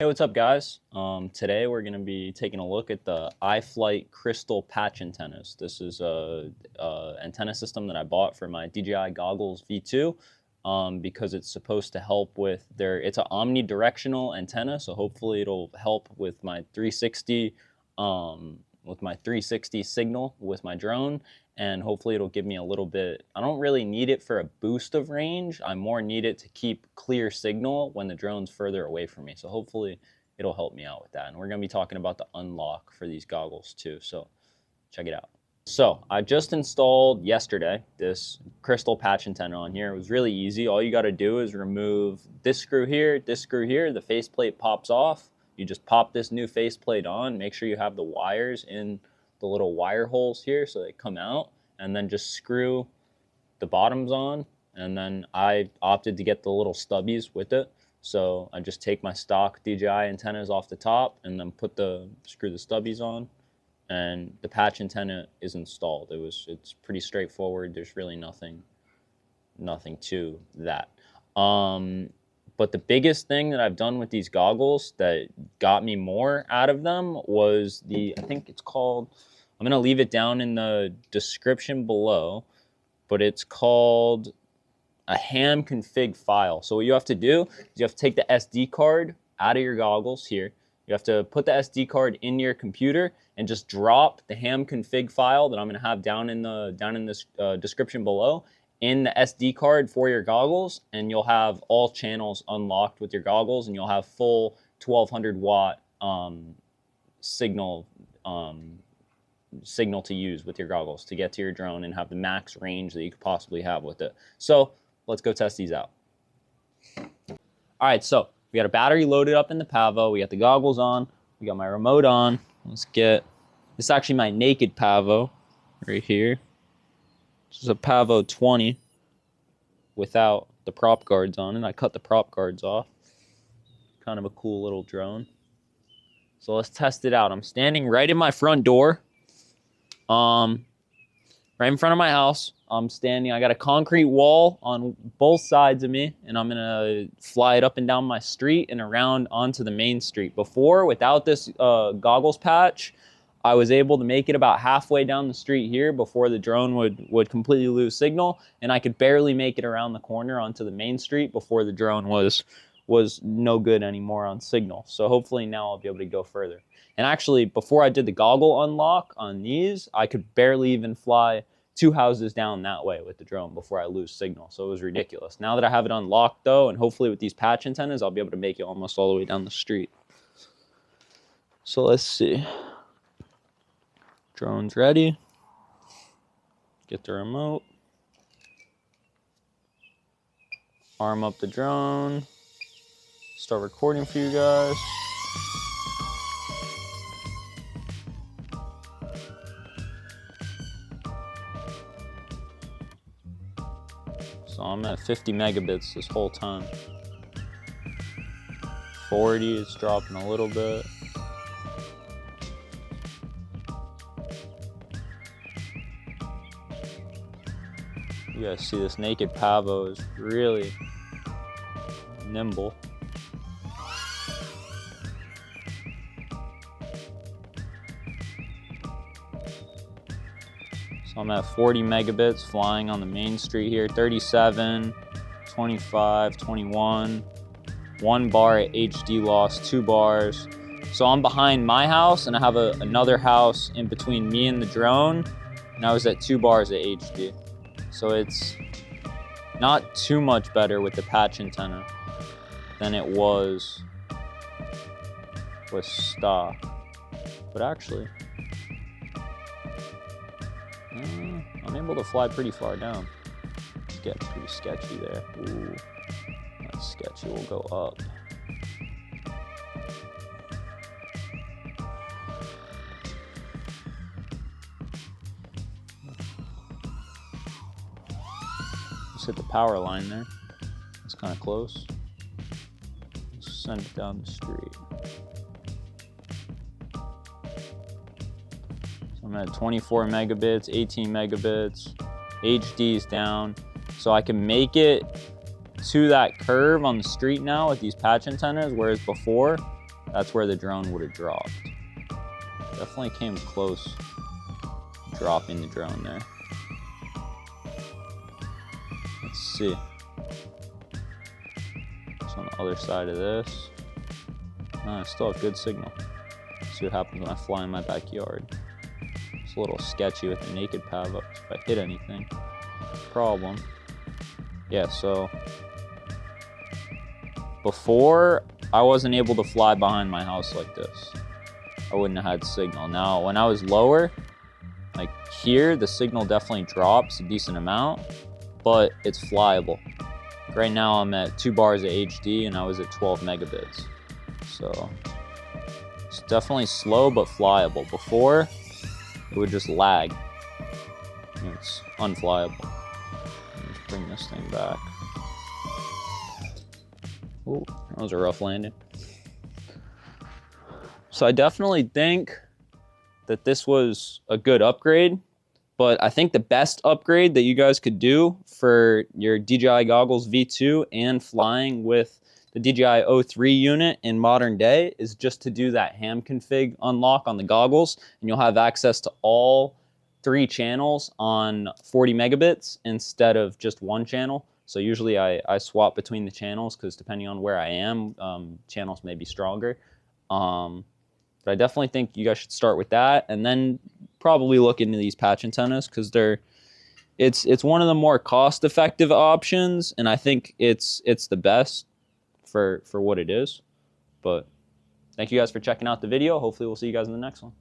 Hey, what's up guys? Today we're going to be taking a look at the iFlight crystal patch antennas. This is a antenna system that I bought for my DJI goggles V2 because it's supposed to help with it's an omnidirectional antenna, so hopefully it'll help with my 360 signal with my drone, and hopefully it'll give me a little bit. I don't really need it for a boost of range. I more need it to keep clear signal when the drone's further away from me. So hopefully it'll help me out with that. And we're gonna be talking about the unlock for these goggles too. So check it out. So I just installed yesterday this crystal patch antenna on here. It was really easy. All you gotta do is remove this screw here, the faceplate pops off. You just pop this new faceplate on, make sure you have the wires in the little wire holes here so they come out, and then just screw the bottoms on. And then I opted to get the little stubbies with it. So I just take my stock DJI antennas off the top and then screw the stubbies on, and the patch antenna is installed. It's pretty straightforward. There's really nothing to that. But the biggest thing that I've done with these goggles that got me more out of them was I think it's called, I'm gonna leave it down in the description below, but it's called a ham config file. So what you have to do is you have to take the SD card out of your goggles here. You have to put the SD card in your computer and just drop the ham config file that I'm gonna have down in this description below in the SD card for your goggles, and you'll have all channels unlocked with your goggles, and you'll have full 1200 watt signal to use with your goggles to get to your drone and have the max range that you could possibly have with it. So let's go test these out. All right, so we got a battery loaded up in the Pavo, we got the goggles on, we got my remote on. This is actually my naked Pavo right here. This is a Pavo 20 without the prop guards on it. I cut the prop guards off. Kind of a cool little drone. So let's test it out. I'm standing right in my front door. Right in front of my house. I got a concrete wall on both sides of me, and I'm gonna fly it up and down my street and around onto the main street. Before, without this goggles patch, I was able to make it about halfway down the street here before the drone would completely lose signal, and I could barely make it around the corner onto the main street before the drone was no good anymore on signal. So hopefully now I'll be able to go further. And actually, before I did the goggle unlock on these, I could barely even fly 2 houses down that way with the drone before I lose signal. So it was ridiculous. Now that I have it unlocked though, and hopefully with these patch antennas, I'll be able to make it almost all the way down the street. So let's see. Drone's ready. Get the remote. Arm up the drone. Start recording for you guys. So I'm at 50 megabits this whole time. 40, it's dropping a little bit. You guys see this naked Pavo is really nimble. So I'm at 40 megabits flying on the main street here, 37, 25, 21, 1 bar at HD loss, 2 bars. So I'm behind my house, and I have another house in between me and the drone, and I was at 2 bars at HD. So it's not too much better with the patch antenna than it was with stock. But actually, I'm able to fly pretty far down. It's getting pretty sketchy there. Ooh, that's sketchy. We'll go up. Hit the power line there. It's kind of close. Let's send it down the street. So I'm at 24 megabits, 18 megabits. HD's down. So I can make it to that curve on the street now with these patch antennas, whereas before that's where the drone would have dropped. Definitely came close dropping the drone there. Let's see. It's on the other side of this. I still have good signal. Let's see what happens when I fly in my backyard. It's a little sketchy with the naked pav up. If I hit anything, problem. Yeah, so before I wasn't able to fly behind my house like this. I wouldn't have had signal. Now, when I was lower, like here, the signal definitely drops a decent amount, but it's flyable. Right now, I'm at 2 bars of HD, and I was at 12 megabits. So it's definitely slow, but flyable. Before, it would just lag. It's unflyable. Let's bring this thing back. Ooh, that was a rough landing. So I definitely think that this was a good upgrade, but I think the best upgrade that you guys could do for your DJI goggles V2 and flying with the DJI O3 unit in modern day is just to do that ham config unlock on the goggles, and you'll have access to all 3 channels on 40 megabits instead of just 1 channel. So usually I swap between the channels because depending on where I am, channels may be stronger. But I definitely think you guys should start with that, and then probably look into these patch antennas because it's one of the more cost-effective options, and I think it's the best for what it is. But thank you guys for checking out the video. Hopefully we'll see you guys in the next one.